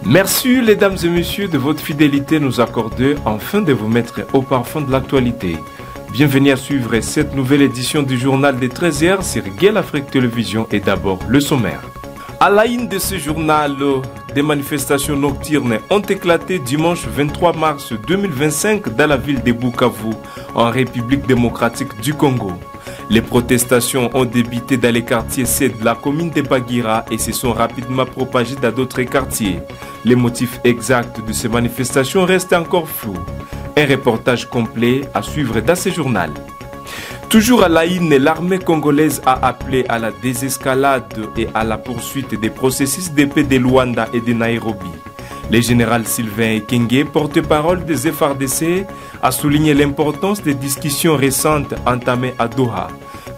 Merci mesdames et messieurs de votre fidélité nous accorder afin de vous mettre au parfum de l'actualité. Bienvenue à suivre cette nouvelle édition du journal des 13h sur Gale Afrique Télévision et d'abord le sommaire. À la une de ce journal, des manifestations nocturnes ont éclaté dimanche 23 mars 2025 dans la ville de Bukavu, en République démocratique du Congo. Les protestations ont débuté dans les quartiers C de la commune de Bagira et se sont rapidement propagées dans d'autres quartiers. Les motifs exacts de ces manifestations restent encore flous. Un reportage complet à suivre dans ce journal. Toujours à la une, l'armée congolaise a appelé à la désescalade et à la poursuite des processus de paix de Luanda et de Nairobi. Le général Sylvain Ekenge, porte-parole des FARDC, a souligné l'importance des discussions récentes entamées à Doha.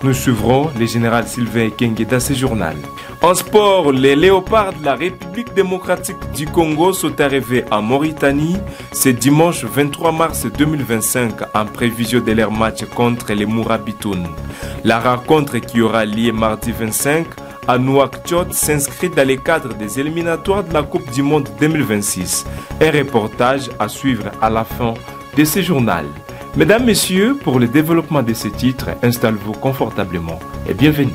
Nous suivrons le général Sylvain Ekenge dans ce journal. En sport, les léopards de la République démocratique du Congo sont arrivés en Mauritanie ce dimanche 23 mars 2025 en prévision de leur match contre les Mourabitoun. La rencontre qui aura lieu mardi 25 à Nouakchott s'inscrit dans le cadre des éliminatoires de la Coupe du Monde 2026. Un reportage à suivre à la fin de ce journal. Mesdames, Messieurs, pour le développement de ce titre, installez-vous confortablement et bienvenue.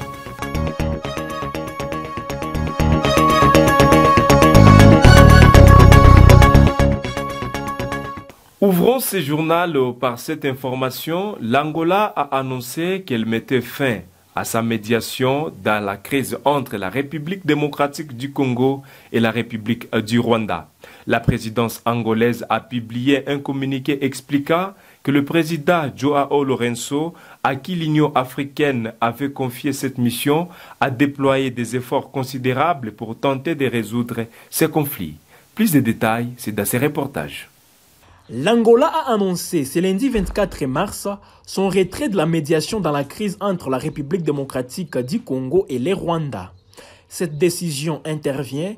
Ouvrons ce journal par cette information. L'Angola a annoncé qu'elle mettait fin à sa médiation dans la crise entre la République démocratique du Congo et la République du Rwanda. La présidence angolaise a publié un communiqué expliquant que le président Joao Lourenço, à qui l'Union africaine avait confié cette mission, a déployé des efforts considérables pour tenter de résoudre ces conflits. Plus de détails, c'est dans ces reportages. L'Angola a annoncé ce lundi 24 mars son retrait de la médiation dans la crise entre la République démocratique du Congo et le Rwanda. Cette décision intervient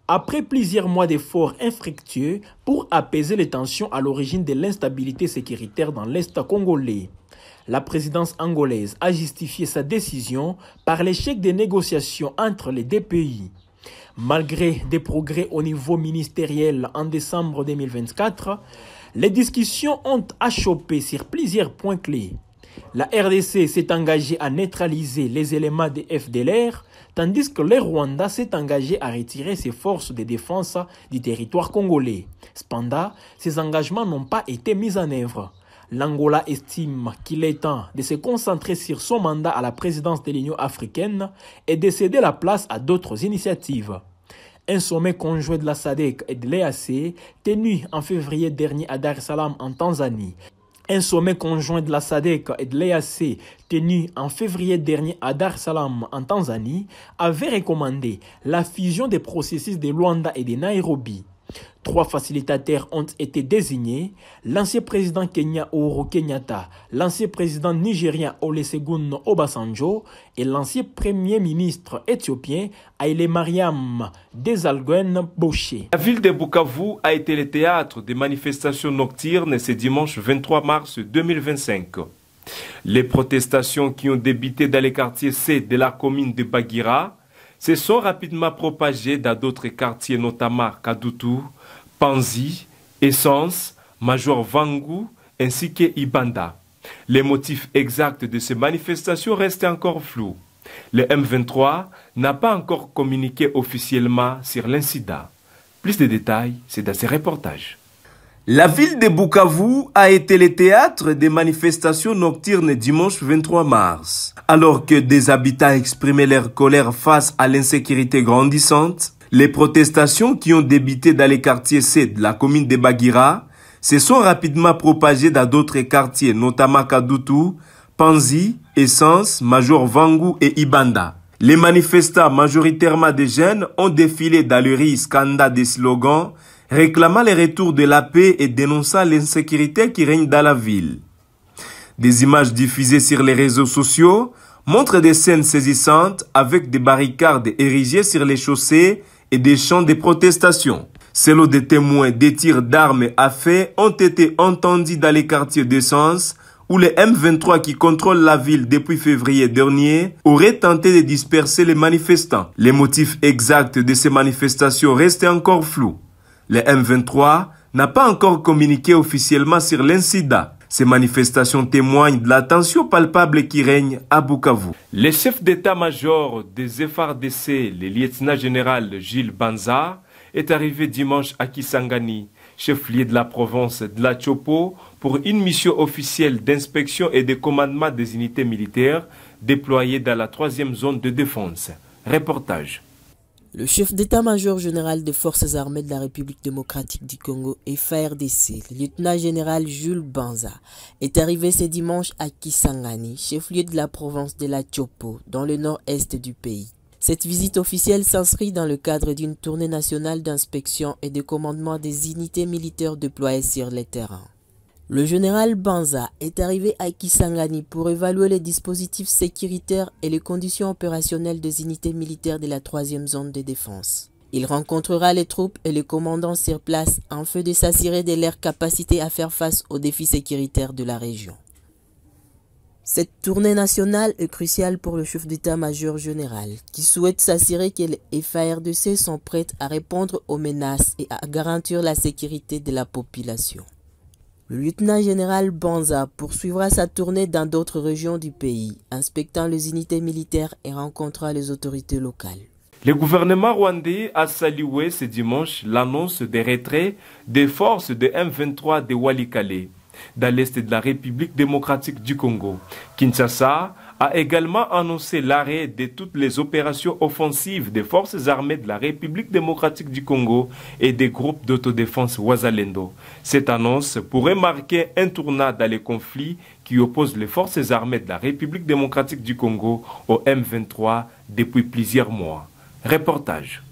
après plusieurs mois d'efforts infructueux pour apaiser les tensions à l'origine de l'instabilité sécuritaire dans l'Est congolais. La présidence angolaise a justifié sa décision par l'échec des négociations entre les deux pays. Malgré des progrès au niveau ministériel en décembre 2024, les discussions ont achoppé sur plusieurs points clés. La RDC s'est engagée à neutraliser les éléments des FDLR, tandis que le Rwanda s'est engagé à retirer ses forces de défense du territoire congolais. Cependant, ces engagements n'ont pas été mis en œuvre. L'Angola estime qu'il est temps de se concentrer sur son mandat à la présidence de l'Union africaine et de céder la place à d'autres initiatives. Un sommet conjoint de la SADC et de l'EAC tenu en février dernier à Dar es Salaam en Tanzanie. Un sommet conjoint de la SADC et de l'EAC tenu en février dernier à Dar es Salaam en Tanzanie avait recommandé la fusion des processus de Luanda et de Nairobi. 3 facilitateurs ont été désignés, l'ancien président Kenya Uhuru Kenyatta, l'ancien président nigérien Olusegun Obasanjo et l'ancien premier ministre éthiopien Haile Mariam Desalegn Boshe. La ville de Bukavu a été le théâtre des manifestations nocturnes ce dimanche 23 mars 2025. Les protestations qui ont débuté dans les quartiers C de la commune de Bagira se sont rapidement propagées dans d'autres quartiers, notamment Kadutu, Panzi, Essence, Major Vangu ainsi que Ibanda. Les motifs exacts de ces manifestations restent encore flous. Le M23 n'a pas encore communiqué officiellement sur l'incident. Plus de détails, c'est dans ces reportages. La ville de Bukavu a été le théâtre des manifestations nocturnes dimanche 23 mars. Alors que des habitants exprimaient leur colère face à l'insécurité grandissante, les protestations qui ont débuté dans les quartiers C de la commune de Bagira se sont rapidement propagées dans d'autres quartiers, notamment Kadutu, Panzi, Essence, Major Vangu et Ibanda. Les manifestants, majoritairement des jeunes, ont défilé dans le riz scandant des slogans réclamant le retour de la paix et dénonçant l'insécurité qui règne dans la ville. Des images diffusées sur les réseaux sociaux montrent des scènes saisissantes avec des barricades érigées sur les chaussées et des chants de protestation. Selon des témoins, des tirs d'armes à feu ont été entendus dans les quartiers d'Essence où le M23 qui contrôle la ville depuis février dernier aurait tenté de disperser les manifestants. Les motifs exacts de ces manifestations restent encore flous. Le M23 n'a pas encore communiqué officiellement sur l'incident. Ces manifestations témoignent de la tension palpable qui règne à Bukavu. Le chef d'état-major des FARDC, le lieutenant-général Jules Banza, est arrivé dimanche à Kisangani, chef-lieu de la province de la Chopo, pour une mission officielle d'inspection et de commandement des unités militaires déployées dans la 3e zone de défense. Reportage. Le chef d'état-major général des forces armées de la République démocratique du Congo et FARDC, le lieutenant-général Jules Banza, est arrivé ce dimanche à Kisangani, chef-lieu de la province de la Chopo, dans le nord-est du pays. Cette visite officielle s'inscrit dans le cadre d'une tournée nationale d'inspection et de commandement des unités militaires déployées sur le terrain. Le général Banza est arrivé à Kisangani pour évaluer les dispositifs sécuritaires et les conditions opérationnelles des unités militaires de la 3e zone de défense. Il rencontrera les troupes et les commandants sur place afin de s'assurer de leur capacité à faire face aux défis sécuritaires de la région. Cette tournée nationale est cruciale pour le chef d'état-major général qui souhaite s'assurer que les FARDC sont prêtes à répondre aux menaces et à garantir la sécurité de la population. Le lieutenant-général Banza poursuivra sa tournée dans d'autres régions du pays, inspectant les unités militaires et rencontrant les autorités locales. Le gouvernement rwandais a salué ce dimanche l'annonce des retraits des forces de M23 de Walikale, dans l'est de la République démocratique du Congo. Kinshasa a également annoncé l'arrêt de toutes les opérations offensives des forces armées de la République démocratique du Congo et des groupes d'autodéfense Wazalendo. Cette annonce pourrait marquer un tournant dans les conflits qui opposent les forces armées de la République démocratique du Congo au M23 depuis plusieurs mois. Reportage.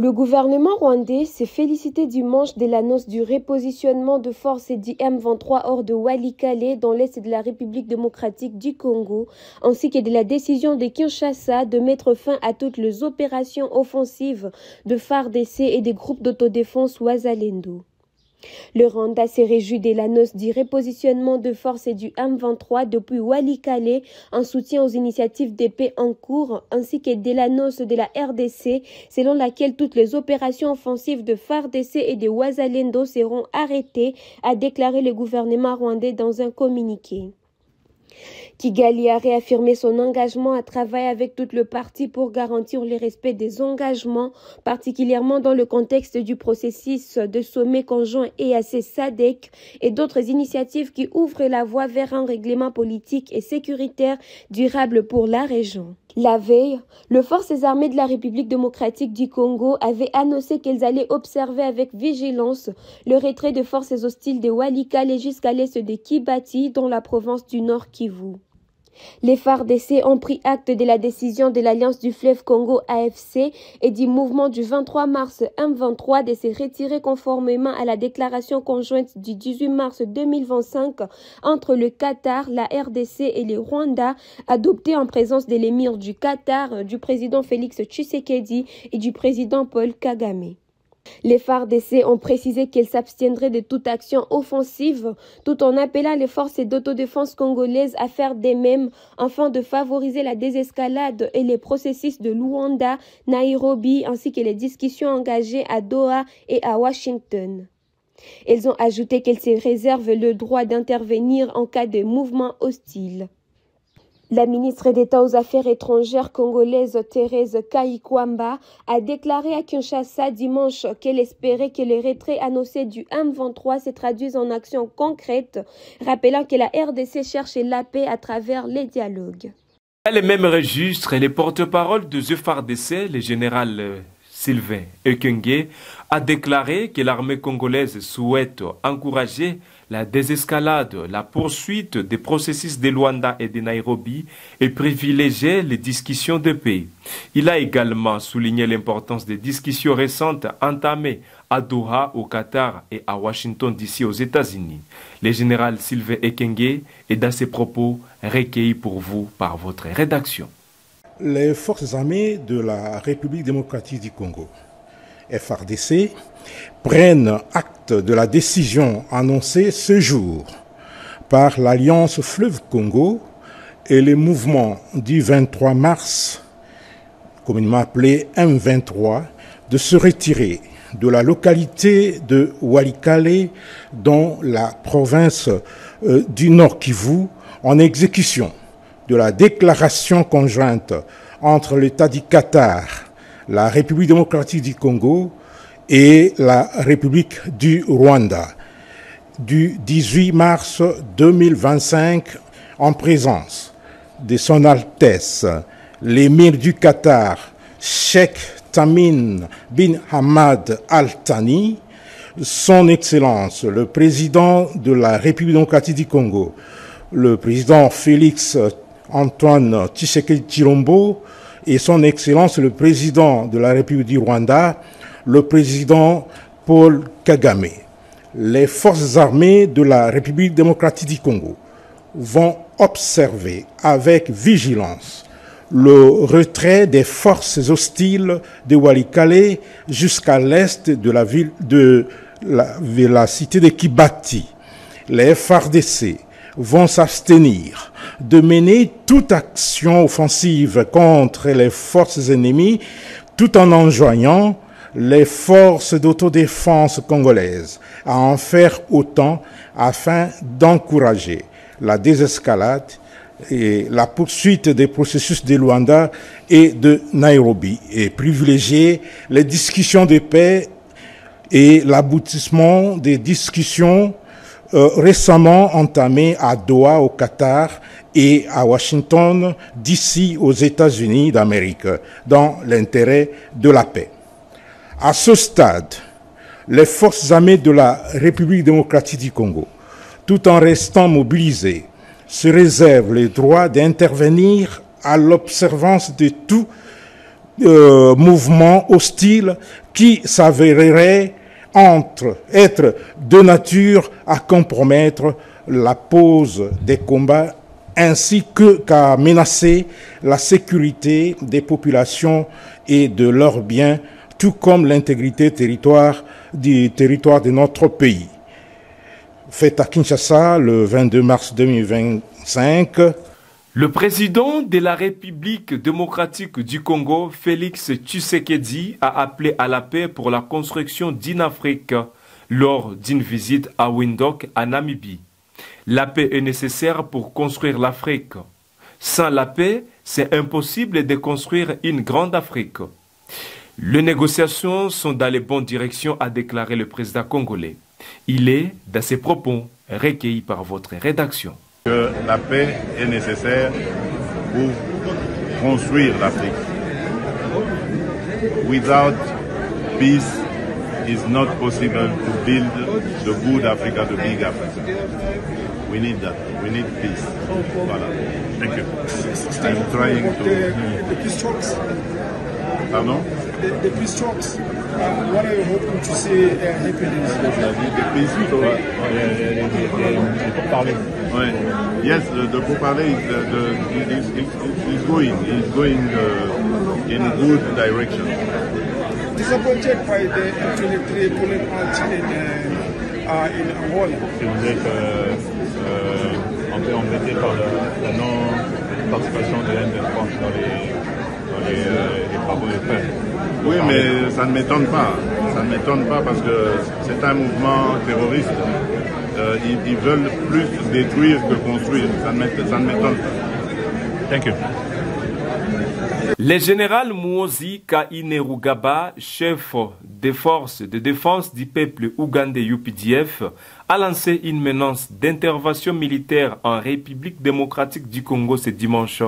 Le gouvernement rwandais s'est félicité dimanche de l'annonce du repositionnement de forces du M23 hors de Walikale dans l'est de la République démocratique du Congo, ainsi que de la décision de Kinshasa de mettre fin à toutes les opérations offensives de FARDC et des groupes d'autodéfense Wazalendo. Le Rwanda s'est réjoui de l'annonce du repositionnement de forces du M23 depuis Walikale en soutien aux initiatives de paix en cours, ainsi que de l'annonce de la RDC selon laquelle toutes les opérations offensives de FARDC et de Wazalendo seront arrêtées, a déclaré le gouvernement rwandais dans un communiqué. Kigali a réaffirmé son engagement à travailler avec tout le parti pour garantir le respect des engagements, particulièrement dans le contexte du processus de sommet conjoint EAC-SADC et d'autres initiatives qui ouvrent la voie vers un règlement politique et sécuritaire durable pour la région. La veille, les forces armées de la République démocratique du Congo avaient annoncé qu'elles allaient observer avec vigilance le retrait de forces hostiles de Walikale jusqu'à l'est de Kibati dans la province du Nord Kivu. Les FARDC ont pris acte de la décision de l'Alliance du fleuve Congo AFC et du mouvement du 23 mars M23 de se retirer conformément à la déclaration conjointe du 18 mars 2025 entre le Qatar, la RDC et le Rwanda, adoptée en présence de l'émir du Qatar, du président Félix Tshisekedi et du président Paul Kagame. Les FARDC ont précisé qu'elles s'abstiendraient de toute action offensive tout en appelant les forces d'autodéfense congolaises à faire de même afin de favoriser la désescalade et les processus de Luanda, Nairobi ainsi que les discussions engagées à Doha et à Washington. Elles ont ajouté qu'elles se réservent le droit d'intervenir en cas de mouvement hostile. La ministre d'État aux Affaires étrangères congolaise Thérèse Kayikwamba a déclaré à Kinshasa dimanche qu'elle espérait que les retraits annoncés du M23 se traduisent en actions concrètes, rappelant que la RDC cherche la paix à travers les dialogues. Dans les mêmes registres, les porte-parole de FARDC, le général Sylvain Ekenge, a déclaré que l'armée congolaise souhaite encourager la désescalade, la poursuite des processus de Luanda et de Nairobi et privilégier les discussions de paix. Il a également souligné l'importance des discussions récentes entamées à Doha, au Qatar et à Washington d'ici aux États-Unis. Le général Sylvain Ekenge est dans ses propos recueillis pour vous par votre rédaction. Les forces armées de la République démocratique du Congo, FARDC, prennent acte de la décision annoncée ce jour par l'Alliance Fleuve Congo et les mouvements du 23 mars, communément appelé M23, de se retirer de la localité de Walikale dans la province du Nord Kivu en exécution de la déclaration conjointe entre l'État du Qatar, la République démocratique du Congo et la République du Rwanda du 18 mars 2025 en présence de Son Altesse l'émir du Qatar, Cheikh Tamim bin Hamad Al Thani, Son Excellence le président de la République démocratique du Congo, le président Félix Antoine Tshisekedi Tshilombo et Son Excellence le président de la République du Rwanda, le président Paul Kagame. Les forces armées de la République démocratique du Congo vont observer avec vigilance le retrait des forces hostiles de Walikale jusqu'à l'est de la ville de la cité de Kibati. Les FARDC vont s'abstenir de mener toute action offensive contre les forces ennemies tout en enjoignant les forces d'autodéfense congolaises à en faire autant afin d'encourager la désescalade et la poursuite des processus de Luanda et de Nairobi et privilégier les discussions de paix et l'aboutissement des discussions récemment entamées à Doha au Qatar et à Washington DC aux États-Unis d'Amérique dans l'intérêt de la paix. À ce stade, les forces armées de la République démocratique du Congo, tout en restant mobilisées, se réservent le droit d'intervenir à l'observance de tout mouvement hostile qui s'avérerait être de nature à compromettre la pause des combats ainsi qu'à menacer la sécurité des populations et de leurs biens, tout comme l'intégrité du territoire de notre pays. Fait à Kinshasa le 22 mars 2025. Le président de la République démocratique du Congo, Félix Tshisekedi, a appelé à la paix pour la construction d'une Afrique lors d'une visite à Windhoek, en Namibie. La paix est nécessaire pour construire l'Afrique. Sans la paix, c'est impossible de construire une grande Afrique. Les négociations sont dans les bonnes directions, a déclaré le président congolais. Il est, dans ses propos, recueilli par votre rédaction. Que la paix est nécessaire pour construire l'Afrique. Without peace, it's not possible to build the good Africa, the big Africa. We need that. We need peace. Voilà. Thank you. I'm trying to... The peace talks. Pardon? The peace talks. What are you hoping to see happening? The peace talks. Yes, the pourparlers is going in a good direction. Disappointed by the actually polling party in Angola. Si vous êtes un peu embêté par la non-participation de l'M23 dans les travaux de paix. Oui, mais ça ne m'étonne pas. Ça ne m'étonne pas parce que c'est un mouvement terroriste. Ils veulent plus détruire que construire. Ça ne m'étonne pas. Thank you. Le général Muhoozi Kainerugaba, chef des forces de défense du peuple ougandais UPDF, a lancé une menace d'intervention militaire en République démocratique du Congo ce dimanche.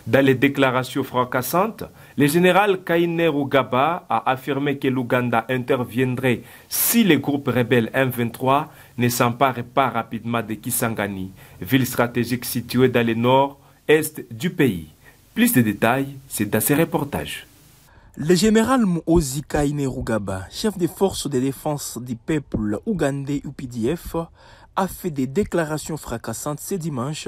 Dans les déclarations fracassantes, le général Kainerugaba a affirmé que l'Ouganda interviendrait si les groupes rebelles M23 ne s'emparent pas rapidement de Kisangani, ville stratégique située dans le nord-est du pays. Plus de détails, c'est dans ces reportages. Le général Muhoozi Kainerugaba, chef des forces de défense du peuple ougandais UPDF, a fait des déclarations fracassantes ce dimanche,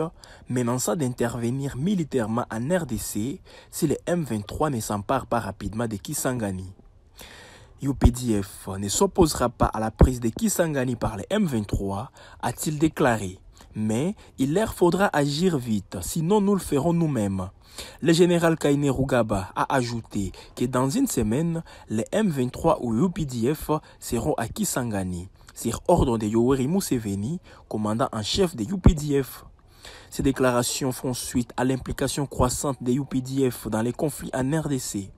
menaçant d'intervenir militairement en RDC si les M23 ne s'emparent pas rapidement de Kisangani. UPDF ne s'opposera pas à la prise de Kisangani par les M23, a-t-il déclaré. Mais il leur faudra agir vite, sinon nous le ferons nous-mêmes. Le général Kainerugaba a ajouté que dans une semaine, les M23 ou UPDF seront à Kisangani, sur ordre de Yoweri Museveni, commandant en chef des UPDF. Ces déclarations font suite à l'implication croissante des UPDF dans les conflits en RDC.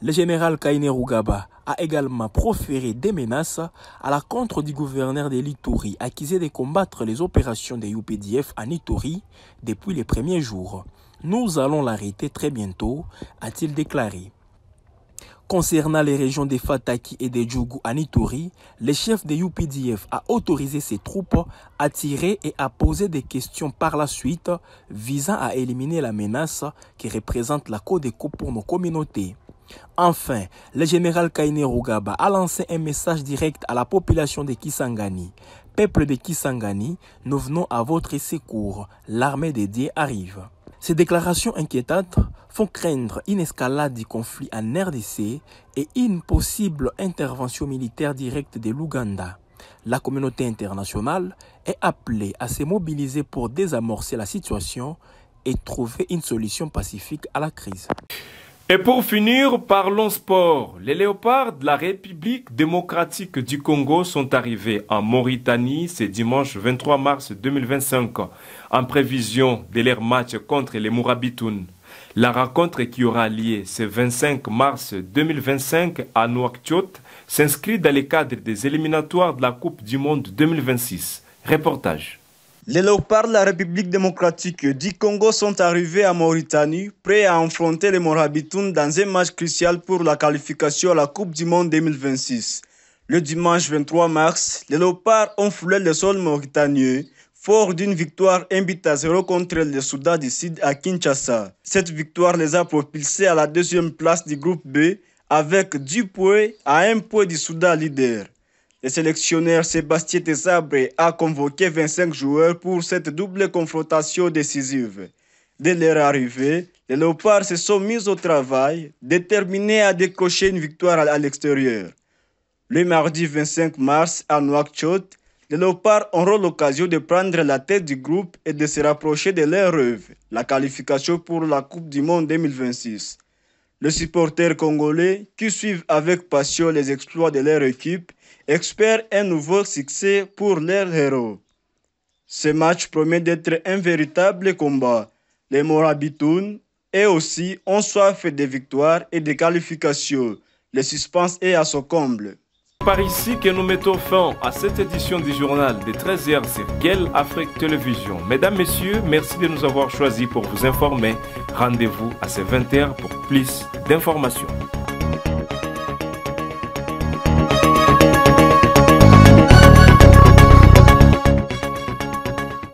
Le général Kainerugaba a également proféré des menaces à l'encontre du gouverneur de l'Ituri, accusé de combattre les opérations des UPDF en Ituri depuis les premiers jours. Nous allons l'arrêter très bientôt, a-t-il déclaré. Concernant les régions de Fataki et de Djougou en Ituri, le chef de UPDF a autorisé ses troupes à tirer et à poser des questions par la suite visant à éliminer la menace qui représente la Codeco pour nos communautés. Enfin, le général Kainerugaba a lancé un message direct à la population de Kisangani. Peuple de Kisangani, nous venons à votre secours. L'armée des dieux arrive. Ces déclarations inquiétantes font craindre une escalade du conflit en RDC et une possible intervention militaire directe de l'Ouganda. La communauté internationale est appelée à se mobiliser pour désamorcer la situation et trouver une solution pacifique à la crise. Et pour finir, parlons sport. Les léopards de la République démocratique du Congo sont arrivés en Mauritanie ce dimanche 23 mars 2025 en prévision de leur match contre les Mourabitoun. La rencontre qui aura lieu ce 25 mars 2025 à Nouakchott s'inscrit dans le cadre des éliminatoires de la Coupe du Monde 2026. Reportage. Les léopards de la République démocratique du Congo sont arrivés à Mauritanie, prêts à affronter les Mourabitoun dans un match crucial pour la qualification à la Coupe du Monde 2026. Le dimanche 23 mars, les léopards ont foulé le sol mauritanien, fort d'une victoire 1-0 contre le Soudan du Sud à Kinshasa. Cette victoire les a propulsés à la deuxième place du groupe B, avec 10 points à 1 point du Soudan leader. Le sélectionneur Sébastien Tesabre a convoqué 25 joueurs pour cette double confrontation décisive. Dès leur arrivée, les léopards se sont mis au travail, déterminés à décrocher une victoire à l'extérieur. Le mardi 25 mars à Nouakchott, les léopards auront l'occasion de prendre la tête du groupe et de se rapprocher de leur rêve, la qualification pour la Coupe du Monde 2026. Les supporters congolais, qui suivent avec passion les exploits de leur équipe, espèrent un nouveau succès pour leurs héros. Ce match promet d'être un véritable combat. Les Mourabitoun, eux aussi, ont soif de victoires et de qualifications. Le suspense est à son comble. Par ici que nous mettons fin à cette édition du journal de 13h sur Guel Afrique Télévision. Mesdames, Messieurs, merci de nous avoir choisis pour vous informer. Rendez-vous à ces 20h pour plus d'informations.